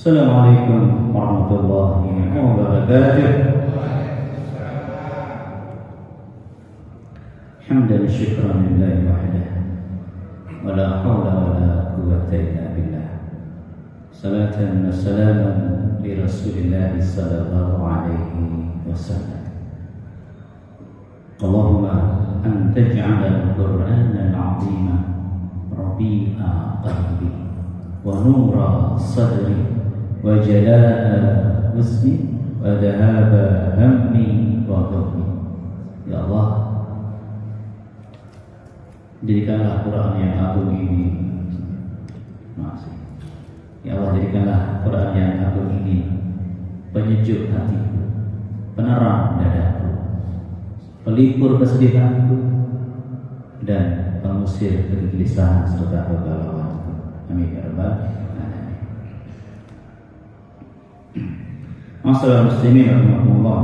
Assalamualaikum warahmatullahi wabarakatuh. Hamdan syukran lillahi wahdah, wa la hawla wa la quwwata illa billah. Salatan wa salaman li Rasulillah sallallahu alaihi wasallam. Allahumma an taj'ala al-Qur'ana al-'azima rabi'a qalbi wa nura sadri wa jalaa husni wa dhahaba hammi wa ghadbi. Ya Allah, jadikanlah Quran yang agung ini, ya Allah, jadikanlah Quran yang agung ini penyejuk hatiku, penerang dadaku, pelipur kesedihanku, dan pengusir kegelisahan serta kegalauanku. Amin ya rabbal alamin. Ma'asyiral muslimin rahimakumullah.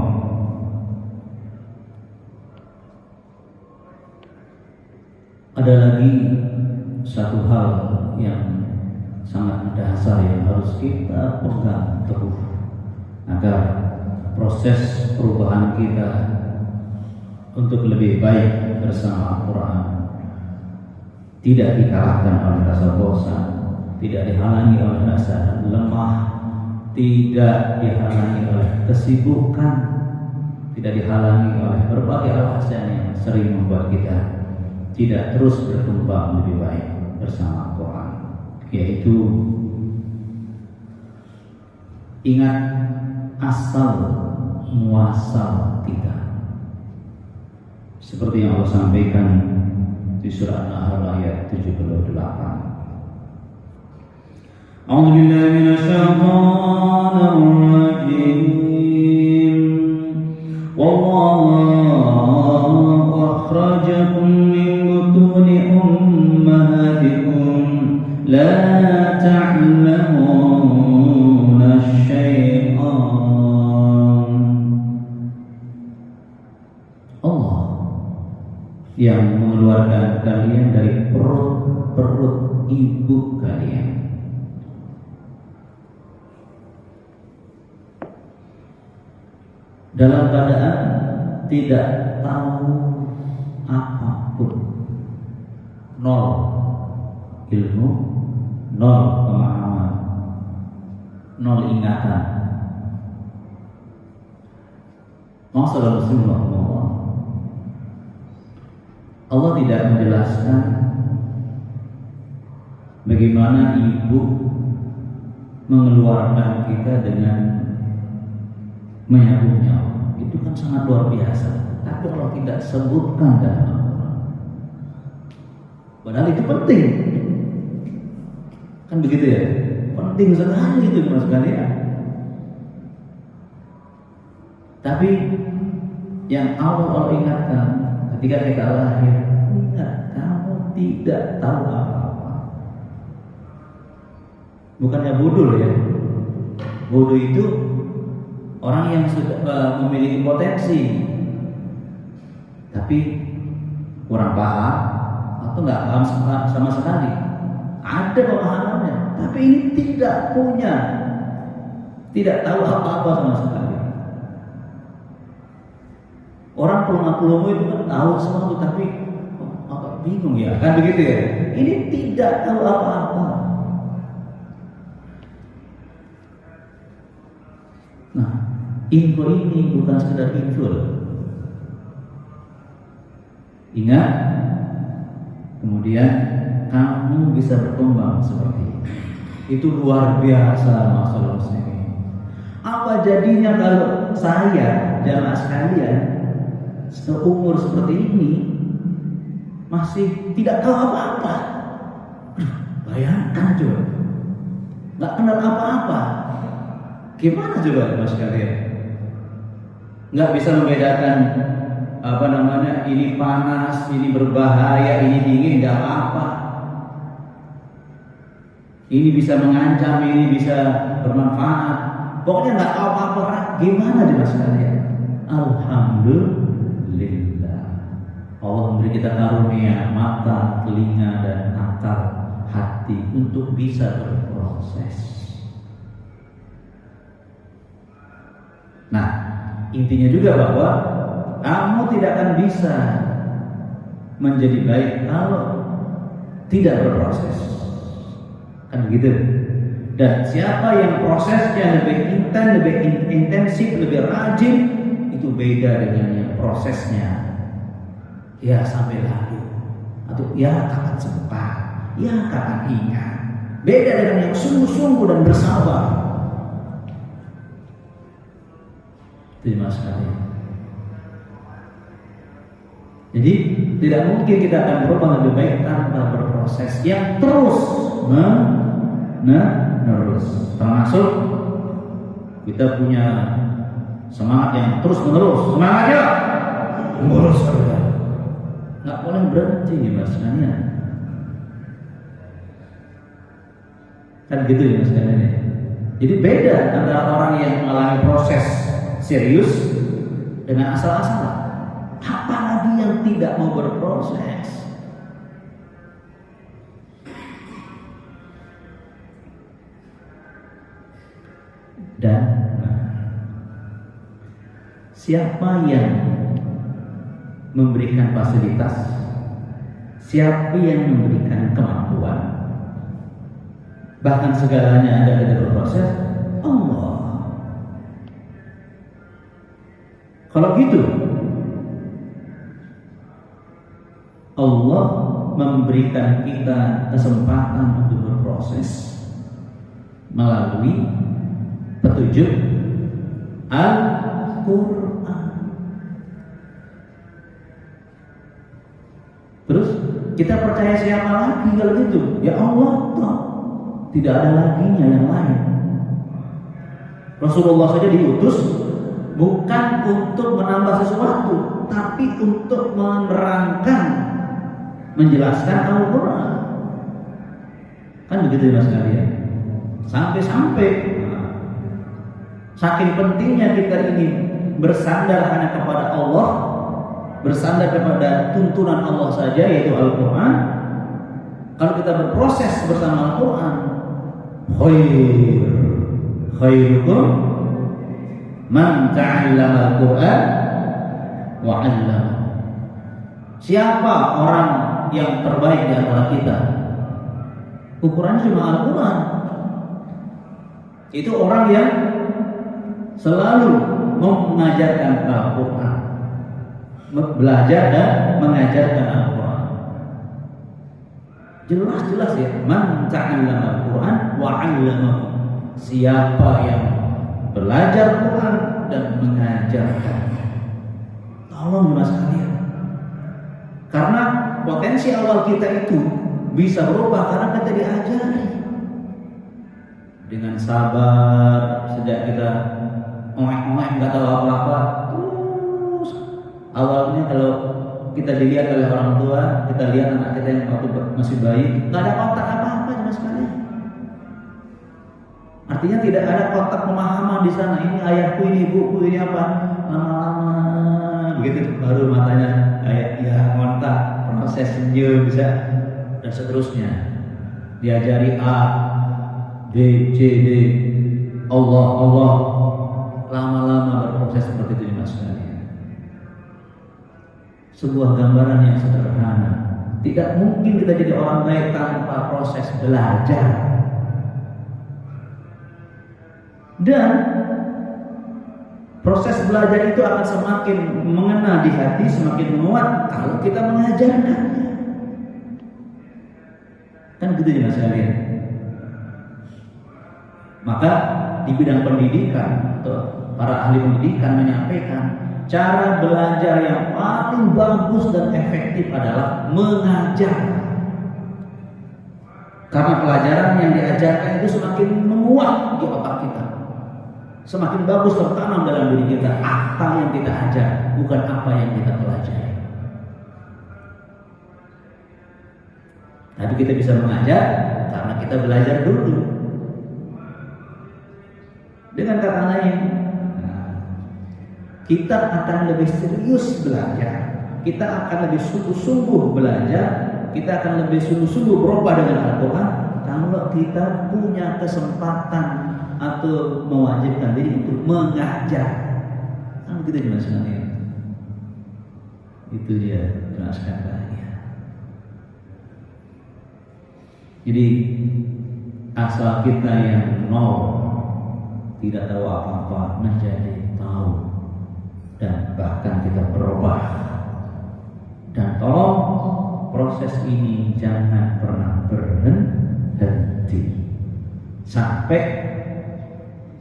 Ada lagi satu hal yang sangat mendasar yang harus kita pegang teguh agar proses perubahan kita untuk lebih baik bersama Al-Quran tidak dikalahkan oleh rasa bosan, tidak dihalangi oleh rasa lemah, tidak dihalangi oleh kesibukan, tidak dihalangi oleh berbagai alasan yang sering membuat kita tidak terus berkembang lebih baik bersama Al-Quran, yaitu ingat asal muasal kita, seperti yang Allah sampaikan di surah An-Nahl ayat 78. A'udzu billahi minasyaitonir rajim. Wallahu akhrajakum min butuni ummahatikum la ta'lamuna syai'an. Allah yang mengeluarkan kalian dari perut ibu kalian. Dalam keadaan tidak tahu apapun, nol ilmu, nol pemahaman, nol ingatan. Masalah Rasulullah, Allah tidak menjelaskan bagaimana ibu mengeluarkan kita dengan menyambungnya. Itu kan sangat luar biasa. Tapi kalau tidak sebutkan dalam Al-Quran, padahal itu penting, kan begitu ya? Penting sekali itu mas sekalian. Tapi yang Allah ingatkan ketika kita lahir, ingat kamu tidak tahu apa-apa. Bukannya bodoh ya? Bodoh itu orang yang sudah memiliki potensi tapi kurang paham atau nggak paham sama sekali. Ada pemahamannya, tapi ini tidak punya, tidak tahu apa-apa sama sekali. Orang pelongo-pelongo itu kan tahu sesuatu tapi bingung ya, kan begitu ya. Ini tidak tahu apa-apa. Nah, info ini bukan sekedar info. Ingat, kemudian kamu bisa berkembang seperti ini. Itu luar biasa masalah muslimin. Apa jadinya kalau saya, jamaah sekalian, seumur seperti ini masih tidak tahu apa-apa? Bayangkan coba, nggak kenal apa-apa. Gimana coba mas sekalian? Nggak bisa membedakan ini panas, ini berbahaya, ini dingin, nggak apa-apa. Ini bisa mengancam, ini bisa bermanfaat. Pokoknya nggak tahu apa-apa. Gimana mas sekalian? Alhamdulillah, Allah memberi kita karunia mata, telinga, dan akal hati untuk bisa berproses. intinya juga bahwa kamu tidak akan bisa menjadi baik kalau tidak berproses. Kan begitu. Dan siapa yang prosesnya lebih intensif, lebih rajin, itu beda dengan yang prosesnya ya sampai lalu atau ya kapan sempat, ya kapan ingat. Beda dengan yang sungguh-sungguh dan bersabar. Terima kasih. Jadi tidak mungkin kita akan berubah lebih baik tanpa berproses yang terus menerus. Termasuk kita punya semangat yang terus menerus. Semangatnya mengurus surga. Nggak boleh berhenti mas sekalian. Kan gitu ya mas sekalian ya. Jadi beda antara orang yang mengalami proses serius dengan asal-asalan. Apalagi yang tidak mau berproses. Dan siapa yang memberikan fasilitas, siapa yang memberikan kemampuan, bahkan segalanya Anda tidak berproses, Allah. Kalau gitu, Allah memberikan kita kesempatan untuk berproses melalui petunjuk Al-Quran. Terus kita percaya siapa lagi kalau gitu? Ya Allah toh. Tidak ada laginya yang lain. Rasulullah saja diutus bukan untuk menambah sesuatu, tapi untuk menerangkan, menjelaskan Al-Quran. Kan begitu ya mas kalian. Sampai-sampai saking pentingnya kita ini bersandar hanya kepada Allah, bersandar kepada tuntunan Allah saja yaitu Al-Quran. Kalau kita berproses bersama Al-Quran, khairukum man ta'allama Al-Quran wa 'allama. Siapa orang yang terbaik di antara kita? Ukurannya cuma Al-Quran. Itu orang yang selalu mengajarkan Al-Quran, belajar dan mengajarkan Al-Quran. Jelas-jelas ya, man ta'allama Al-Quran wa 'allamahu. Siapa yang belajar Quran dan mengajarkan. Tolong mas kalian. Karena potensi awal kita itu bisa berubah karena kita diajari. Dengan sabar, sejak kita omek-omek nggak tahu apa-apa, terus awalnya kalau kita dilihat oleh orang tua, kita lihat anak kita yang waktu masih bayi, nggak ada kotak apa-apa mas kalian. Artinya tidak ada kotak pemahaman di sana. Ini ayahku, ini ibuku, ini apa? Lama-lama begitu baru matanya kayak ya ngontak, proses senyum bisa dan seterusnya. Diajari A, B, C, D, Allah. Lama-lama berproses seperti itu mas sekalian. Sebuah gambaran yang sederhana. Tidak mungkin kita jadi orang baik tanpa proses belajar. Dan proses belajar itu akan semakin mengena di hati, semakin menguat kalau kita mengajarkannya. Kan gitu ya mas sekalian. Maka di bidang pendidikan atau para ahli pendidikan menyampaikan cara belajar yang paling bagus dan efektif adalah mengajar. Karena pelajaran yang diajarkan itu semakin menguat di otak kita. Semakin bagus tertanam dalam diri kita apa yang kita ajar, bukan apa yang kita pelajari. Tapi kita bisa mengajar karena kita belajar dulu. Dengan kata lain, kita akan lebih serius belajar, kita akan lebih sungguh-sungguh belajar, kita akan lebih sungguh-sungguh berubah dengan Al-Quran kalau kita punya kesempatan atau mewajibkan diri untuk mengajar. Kan kita jelaskan ya. Itu dia jelaskan bahagia. Jadi asal kita yang nol, tidak tahu apa-apa, menjadi tahu, dan bahkan kita berubah. Dan tolong proses ini jangan pernah berhenti sampai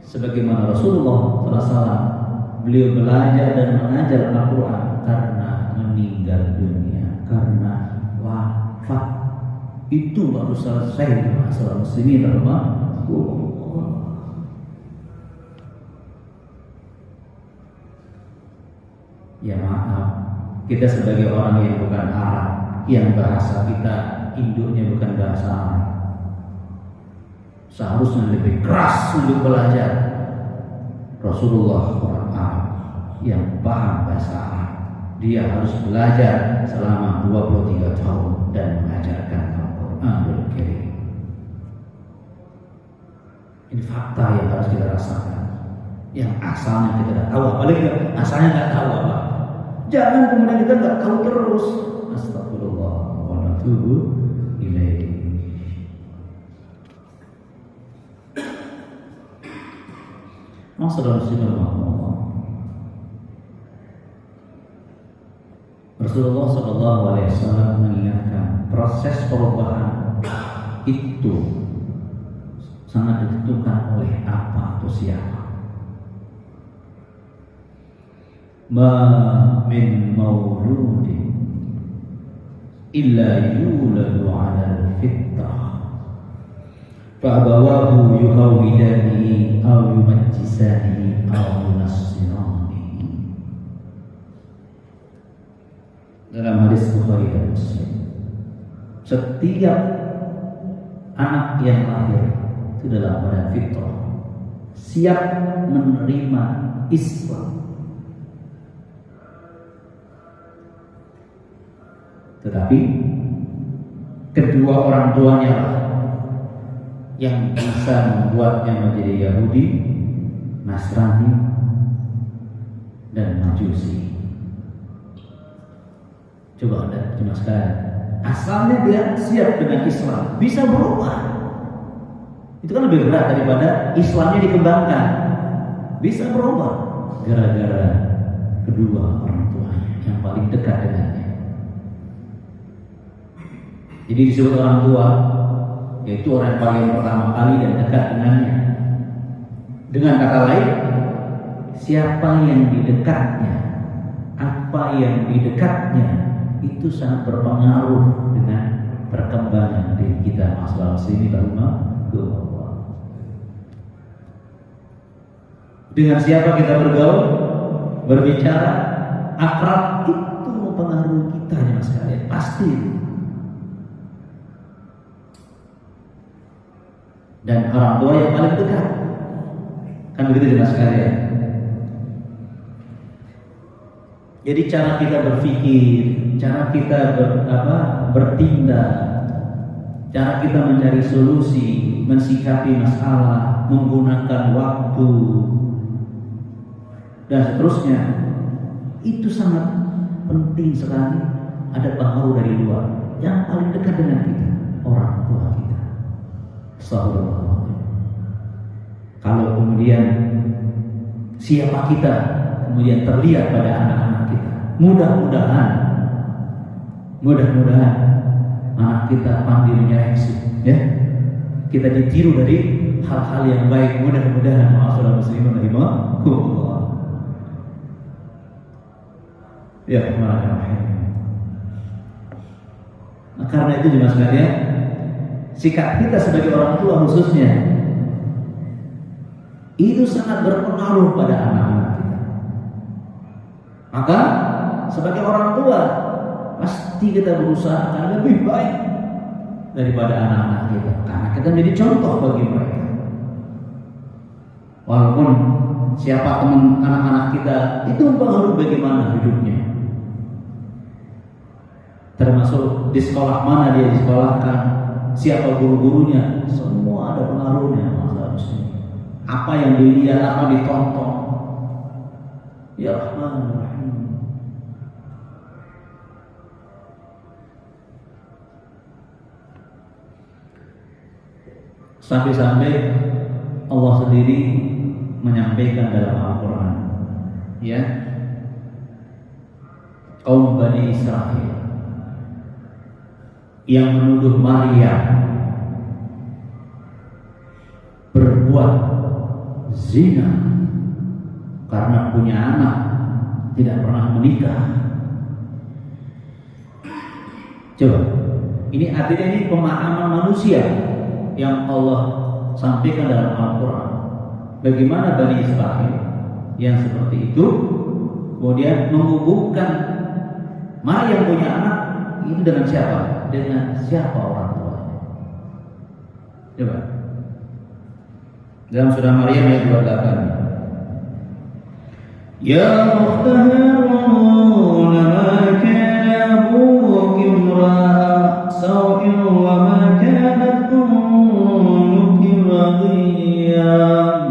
sebagaimana Rasulullah SAW, beliau belajar dan mengajar Al-Quran karena meninggal dunia, karena wafat. Itu baru selesai masalah muslimin rahimahullah. Ya maaf, kita sebagai orang yang bukan Arab, yang bahasa kita induknya bukan bahasa Arab, seharusnya lebih keras untuk belajar. Rasulullah orang Arab yang paham bahasa Arab, dia harus belajar selama 23 tahun dan mengajarkan Al-Quranul Karim. Ini fakta yang harus kita rasakan, yang asalnya kita tidak tahu, apalagi asalnya nggak tahu apa. Jangan kemudian kita nggak tahu terus. Astagfirullah wa natubu ilaihi. Masalah Rasulullah. Rasulullah Shallallahu Alaihi Wasallam mengingatkan proses perubahan itu sangat ditentukan oleh apa atau siapa. Ma min mauludin illa yuladu 'ala al-fitrah fa abawahu yuhawidanihi aw yumajjisanihi aw yunassiranihi. Dalam hadis Bukhari dan Muslim, setiap anak yang lahir itu dalam keadaan fitrah, siap menerima Islam. Tetapi kedua orang tuanya lah yang bisa membuatnya menjadi Yahudi, Nasrani, dan Majusi. Coba Anda jelaskan. Asalnya dia siap dengan Islam, bisa berubah. Itu kan lebih berat daripada Islamnya dikembangkan. Bisa berubah gara-gara kedua orang tuanya yang paling dekat dengannya. Jadi disebut orang tua, yaitu orang yang paling pertama kali dan dekat dengannya. Dengan kata lain, siapa yang di dekatnya, apa yang di dekatnya, itu sangat berpengaruh dengan perkembangan diri kita. Masalah sini rahimahullah. Dengan siapa kita bergaul, berbicara, akrab, itu mempengaruhi kita ya mas kalian, pasti. Dan orang tua yang paling dekat, kan begitu jelas sekalian. Jadi cara kita berpikir, cara kita bertindak, cara kita mencari solusi, mensikapi masalah, menggunakan waktu, dan seterusnya, itu sangat penting sekali. Ada pengaruh dari luar yang paling dekat dengan kita, orang tua kita. Astagfirullah. Kalau kemudian siapa kita kemudian terlihat pada anak-anak kita, mudah-mudahan anak kita pandai menyeleksi, ya. Kita ditiru dari hal-hal yang baik, mudah-mudahan. Ma'asyiral muslimin rahimahullah. Ya, nah, karena itu jelas sekalian, sikap kita sebagai orang tua khususnya itu sangat berpengaruh pada anak-anak kita. Maka sebagai orang tua pasti kita berusaha akan lebih baik daripada anak-anak kita, karena kita menjadi contoh bagi mereka. Walaupun siapa teman anak-anak kita itu mempengaruhi bagaimana hidupnya, termasuk di sekolah mana dia disekolahkan, siapa guru-gurunya, semua ada pengaruhnya. Apa yang dilihat, apa ditonton, Ya Rahman Rahim. Sampai-sampai Allah sendiri menyampaikan dalam Al-Quran, ya, kaum Bani Israel yang menuduh Maryam berbuat zina karena punya anak, tidak pernah menikah. Coba, ini artinya ini pemahaman manusia yang Allah sampaikan dalam Al-Quran. Bagaimana Bani Israel yang seperti itu kemudian menghubungkan Maryam punya anak itu dengan siapa? Dengan siapa orang tuanya? Coba. Dalam surah Maryam ayat 28. Ya ukhta Harun ma kana abuki imra'a sawin wa ma kanat ummuki baghiyyan.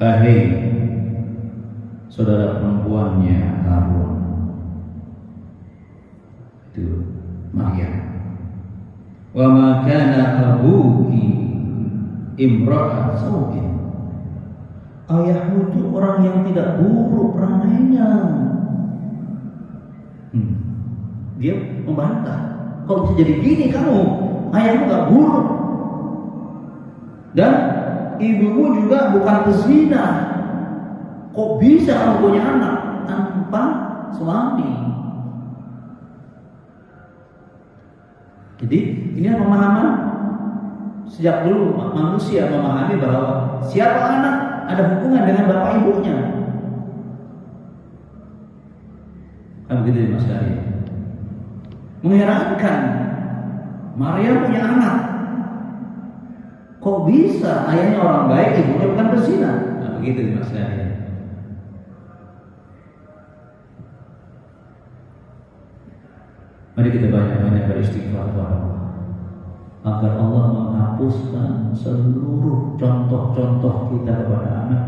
Hai saudara perempuannya Harun, itu Maryam. Wa ma kana abuki imra'a sawin. Ayahmu itu orang yang tidak buruk peranainya. Dia membantah, kok bisa jadi gini kamu? Ayahmu gak buruk. Dan ibumu juga bukan pezina. Kok bisa kamu punya anak tanpa suami? Jadi ini pemahaman sejak dulu manusia memahami bahwa siapa anak ada hubungan dengan bapak ibunya. Kan begitu Mas Kari. Mengherankan, Maryam punya anak. Kok bisa ayahnya orang baik, ibunya bukan pezina? Nah, begitu Mas Kari. Mari kita banyak-banyak beristighfar kepada Allah agar Allah menghapuskan seluruh contoh-contoh kita kepada anak,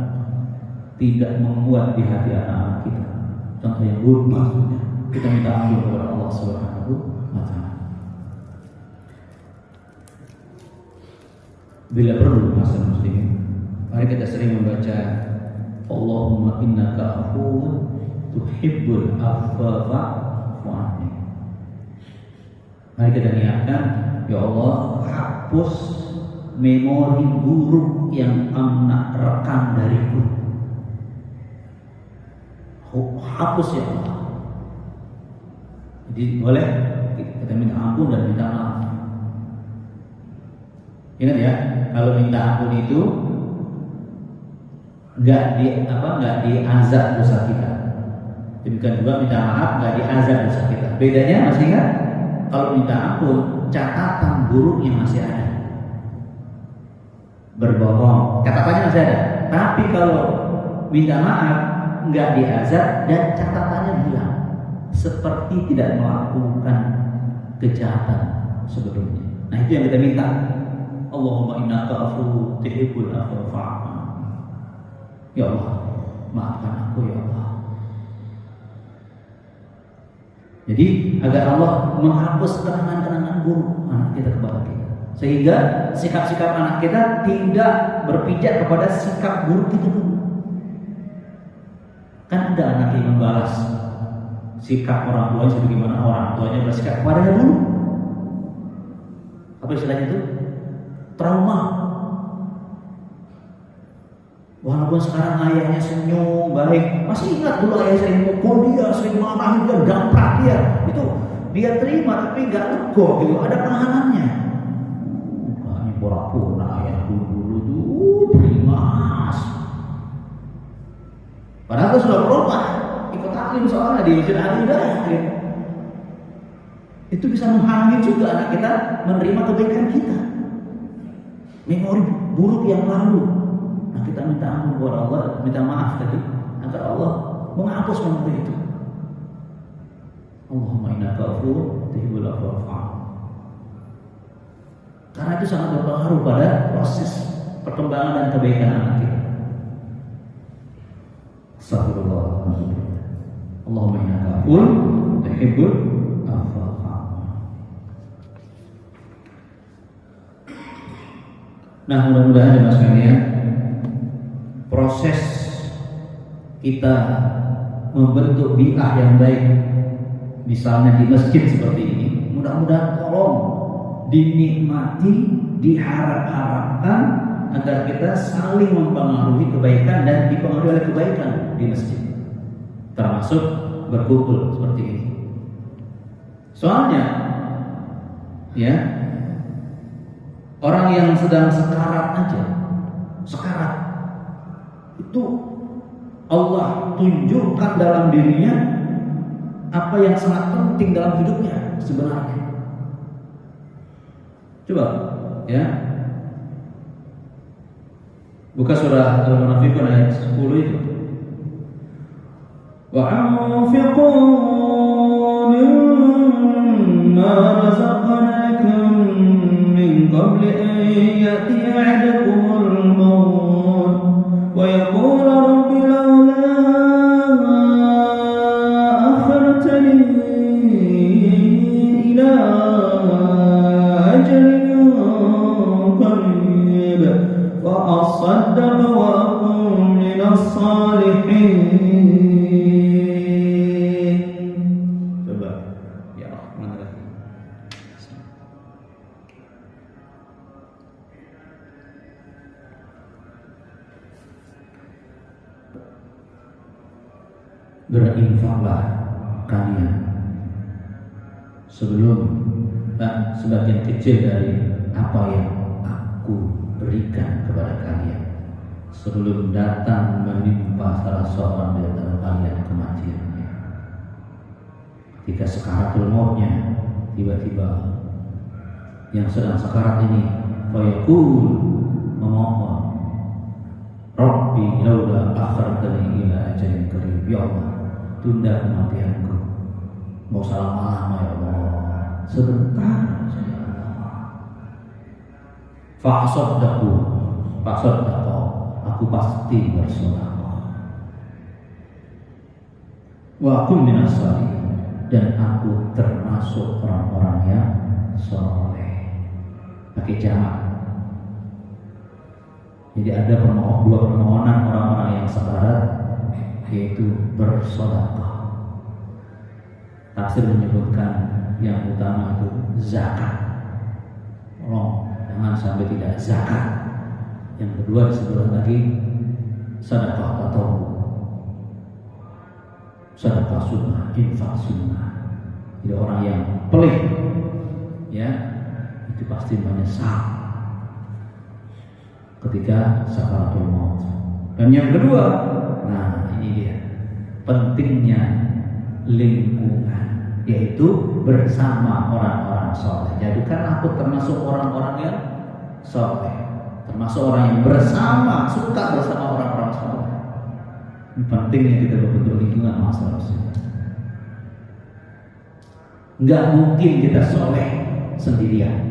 tidak membuat di hati anak-anak kita contoh yang buruk maksudnya. Kita minta ampun kepada Allah Subhanahu wa Ta'ala. Bila perlu masalah muslimin, mari kita sering membaca Allahumma innaka afuwwun tuhibbul afwa fa'fu anni. Mari kita niatkan, ya Allah, hapus memori buruk yang anak rekam dariku. Hapus ya Allah. Jadi boleh kita minta ampun dan minta maaf. Ingat ya, kalau minta ampun itu nggak diazab dosa kita. Demikian juga minta maaf nggak diazab dosa kita. Bedanya masih ingat? Kalau minta ampun, catatan buruknya masih ada. Berbohong, catatannya masih ada. Tapi kalau minta maaf, nggak diazab dan catatannya hilang, seperti tidak melakukan kejahatan sebelumnya. Nah itu yang kita minta. Allahumma innaka afuwwun tuhibbul afwa fa'fu anni. Ya Allah, maafkan aku ya Allah. Jadi agar Allah menghapus kenangan-kenangan buruk anak kita kepada kita, sehingga sikap-sikap anak kita tidak berpijak kepada sikap buruk kita dulu. Kan ada anak yang membalas sikap orang tuanya sebagaimana orang tuanya bersikap kepadanya dulu. Apa istilahnya itu? Trauma. Walaupun sekarang ayahnya senyum, baik, masih ingat dulu ayah sering mukul dia, sering marahin dia, gamprak dia. Itu dia terima tapi nggak nego gitu, ada penahanannya. Mukanya pura-pura ayah dulu terima. Padahal itu sudah berubah, ikut taklim soalnya di Masjid Al-Hidayah. Itu bisa menghalangi juga anak kita menerima kebaikan kita. Memori buruk yang lalu. Nah, kita minta ampun kepada Allah, minta maaf tadi agar Allah menghapus memori itu. Allahumma innaka afuwwun tuhibbul afwa fa'fu anni. Karena itu sangat berpengaruh pada proses perkembangan dan kebaikan anak kita. Astagfirullah. Allahumma innaka afuwwun tuhibbul afwa. Nah, mudah-mudahan jemaah sekalian, proses kita membentuk bi'ah yang baik, misalnya di masjid seperti ini, mudah-mudahan tolong dinikmati, diharap-harapkan agar kita saling mempengaruhi kebaikan dan dipengaruhi oleh kebaikan di masjid, termasuk berkumpul seperti ini. Soalnya ya, orang yang sedang sekarat aja, sekarat itu Allah tunjukkan dalam dirinya apa yang sangat penting dalam hidupnya sebenarnya. Coba ya, buka surah Al-Munafiqun ayat 10 itu. Wa anfiqu mimma razaqnakum min qabli an ya'tiya ahadakumul maut wa yaqula rabbi lawla akhartani ila ajalin qarib wa asaddaq wa akun minas salihin. Berinfaklah kalian sebelum sebagian kecil dari apa yang aku berikan kepada kalian, sebelum datang menimpa salah seorang di antara kalian kematiannya. Ketika sekaratul mautnya, tiba-tiba yang sedang sekarat ini fayaqul, memohon, Rabbi laula akhartani ila ajalin qarib, ya Allah, tunda kematianku, mau usah lama-lama ya Allah, sebentar saja ya Allah. Fa'asaddaqu, aku pasti bersedekah. Wa akun minas shalihin, dan aku termasuk orang-orang yang saleh. Pakai jamak. Jadi ada dua permohonan orang-orang yang sekarat, yaitu bersedekah. Tafsir menyebutkan yang utama itu zakat. Jangan sampai tidak zakat. Yang kedua disebutkan lagi sedekah tatawwu, sedekah sunnah, infak sunnah. Jadi orang yang pelit, ya, itu pasti menyesal ketika sakaratul maut. Dan yang kedua, nah ini dia pentingnya lingkungan, yaitu bersama orang-orang soleh. Jadikan aku termasuk orang-orang yang soleh, termasuk orang yang bersama, suka bersama orang-orang soleh. Ini pentingnya kita membentuk lingkungan masalah. Nggak mungkin kita soleh sendirian.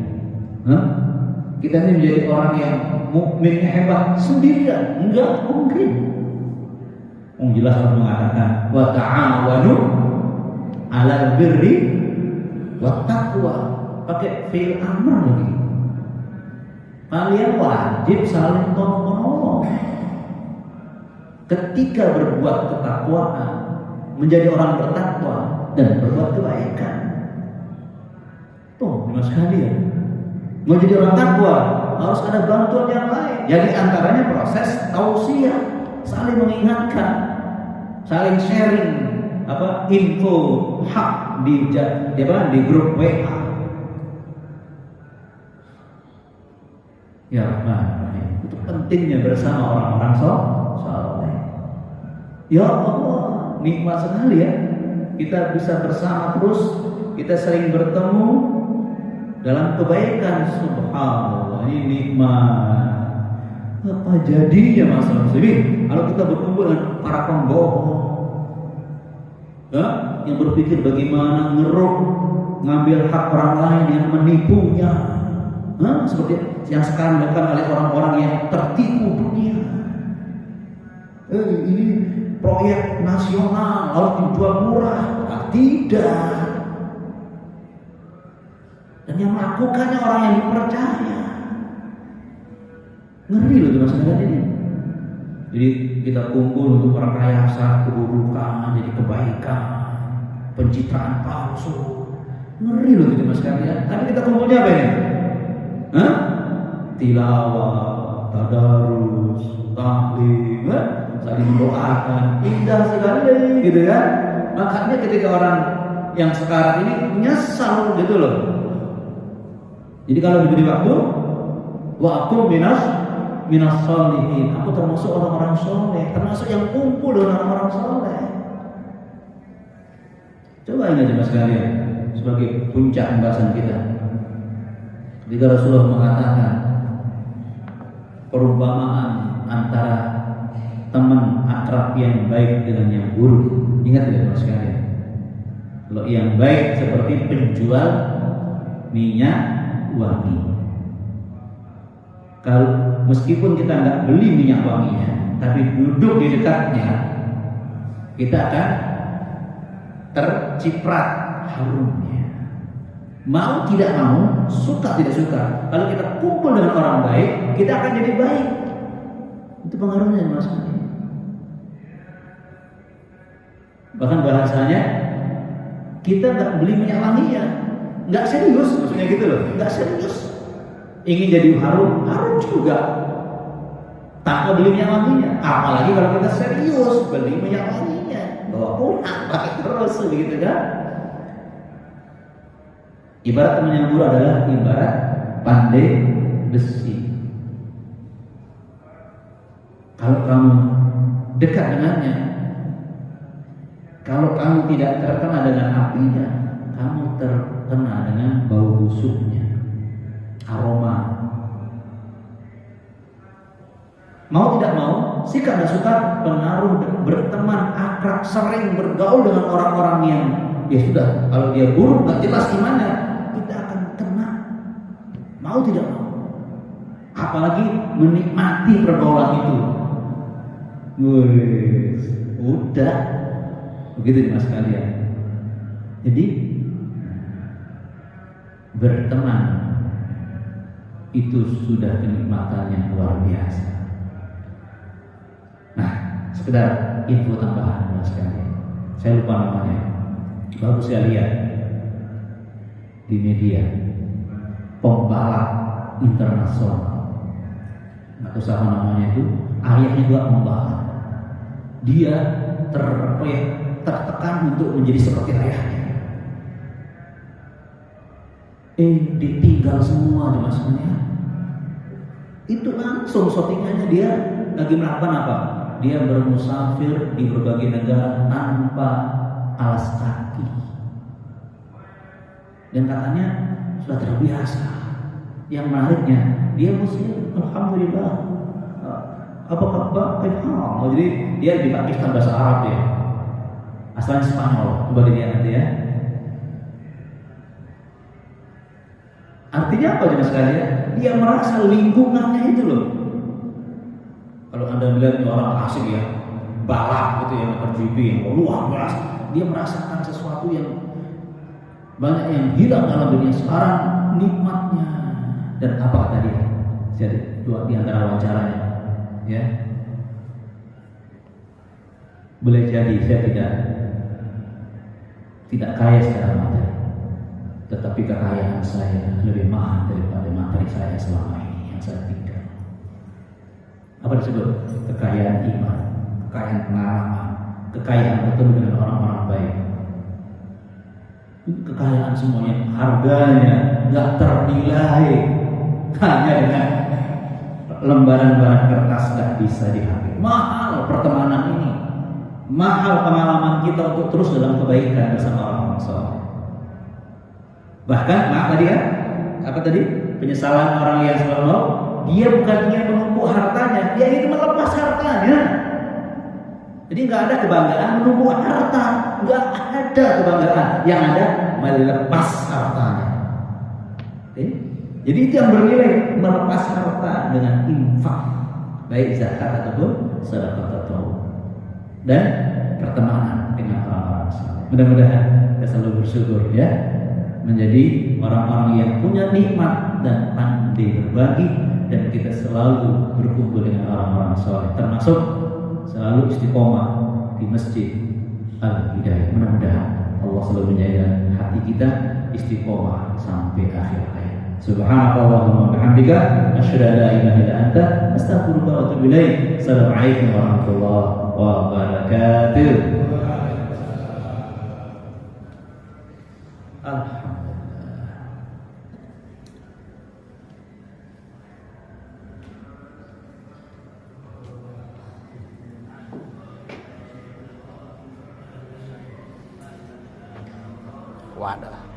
Kita ini menjadi orang yang mukminnya hebat sendirian, enggak mungkin. Jelas Allah mengatakan wa ta'awanu 'alal birri wat taqwa, pakai fi'il amr lagi. Kalian wajib saling tolong-menolong ketika berbuat ketakwaan, menjadi orang bertakwa dan berbuat kebaikan. Tuh, mas kalian mau jadi orang takwa harus ada bantuan yang lain. Jadi antaranya proses tausiah, saling mengingatkan, saling sharing info hak di grup WA. Ya Rahman, itu pentingnya bersama orang-orang saleh. Ya Allah, nikmat sekali ya kita bisa bersama terus, kita sering bertemu dalam kebaikan. Subhanallah, ini nikmat. Apa jadinya masalah muslimin kalau kita berkumpul dengan para pembohong, yang berpikir bagaimana ngambil hak orang lain, yang menipunya, seperti yang sekarang dilakukan oleh orang-orang yang tertipu dunia. Ini proyek nasional harus dijual murah. Nah, tidak. Dan yang melakukannya orang yang dipercaya. Ngeri loh Mas sekalian ini. Jadi kita kumpul untuk merekayasa keburukan jadi kebaikan, pencitraan palsu. Ngeri loh Mas sekalian. Tapi kita kumpulnya apa ini? Hah? Tilawah, tadarus, tahlil, saling mendoakan, indah sekali gitu kan. Makanya ketika orang yang sekarang ini menyesal gitu loh. Jadi kalau diberi waktu minas sholihin, aku termasuk orang-orang soleh, termasuk yang kumpul dengan orang-orang soleh. Coba ini aja Mas sekalian sebagai puncak pembahasan kita. Ketika Rasulullah mengatakan perumpamaan antara teman akrab yang baik dengan yang buruk, ingat tidak Mas sekalian? Kalau yang baik seperti penjual minyak wangi. Kalau meskipun kita nggak beli minyak wanginya, tapi duduk di dekatnya, kita akan terciprat harumnya. Mau tidak mau, suka tidak suka, kalau kita kumpul dengan orang baik, kita akan jadi baik. Itu pengaruhnya Mas. Bahkan bahasanya kita nggak beli minyak wanginya, nggak serius, maksudnya gitu loh, nggak serius. Ingin jadi harum juga tanpa beli minyak wanginya. Apalagi kalau kita serius beli minyak wanginya, bawa pulang pakai terus begitu kan. Ibarat teman yang buruk adalah ibarat pandai besi. Kalau kamu dekat dengannya, kalau kamu tidak terkena dengan apinya, kamu terkena dengan bau busuknya, aroma. Mau tidak mau, sikap dan suka pengaruh berteman, akrab, sering bergaul dengan orang-orang yang ya sudah, kalau dia buruk nggak jelas gimana, kita akan kena. Mau tidak mau, apalagi menikmati pergaulan itu. Udah begitu Mas sekalian. Jadi berteman itu sudah kenikmatan yang luar biasa. Nah, sekedar info tambahan Mas sekalian, saya lupa namanya, baru saya lihat di media, pembalap internasional atau siapa namanya itu, ayahnya juga pembalap. Dia tertekan untuk menjadi seperti ayahnya. Ditinggal semua di masanya. Itu langsung syutingannya dia lagi melakukan apa? Dia bermusafir di berbagai negara tanpa alas kaki. Dan katanya sudah terbiasa. Yang menariknya, dia muslim, alhamdulillah. Apa kabar? Jadi dia di Pakistan bahasa Arab ya. Asalnya Spanyol, coba dilihat nanti ya. Artinya apa jelas sekalian? Dia merasa lingkungannya itu loh. Kalau Anda melihat orang asing ya, balap gitu ya, MotoGP yang luar biasa, dia merasakan sesuatu yang banyak yang hilang dalam dunia sekarang, nikmatnya. Dan apa kata dia? Jadi dua di antara wawancaranya, ya. Boleh jadi saya tidak kaya secara materi, tetapi kekayaan saya lebih mahal daripada materi saya selama ini yang saya tinggal. Apa disebut? Kekayaan iman, kekayaan pengalaman, kekayaan bertemu dengan orang-orang baik. Kekayaan semuanya harganya nggak ternilai, hanya dengan lembaran-lembaran kertas nggak bisa dihargai. Mahal pertemanan ini, mahal pengalaman kita untuk terus dalam kebaikan bersama orang-orang soleh. Bahkan maaf tadi ya, apa tadi? Penyesalan orang yang selalu dia bukan ingin menumpuk hartanya, dia ingin melepas hartanya. Jadi nggak ada kebanggaan menumpuk harta, nggak ada kebanggaan. Yang ada melepas hartanya. Jadi itu yang bernilai, melepas harta dengan infak, baik zakat ataupun sedekah tatawwu, dan pertemanan dengan orang-orang saleh. Mudah-mudahan kita selalu bersyukur ya, menjadi orang-orang yang punya nikmat dan pandai berbagi, dan kita selalu berkumpul dengan orang-orang saleh, termasuk selalu istiqomah di masjid Al-Hidayah. Mudah-mudahan Allah selalu menjaga hati kita istiqomah sampai akhir hayat. Subhanakallahumma wa bihamdika asyhadu an la ilaha illa anta astaghfiruka wa atubu ilaik. Assalamualaikum warahmatullahi wabarakatuh. Alhamdulillah. Wadah.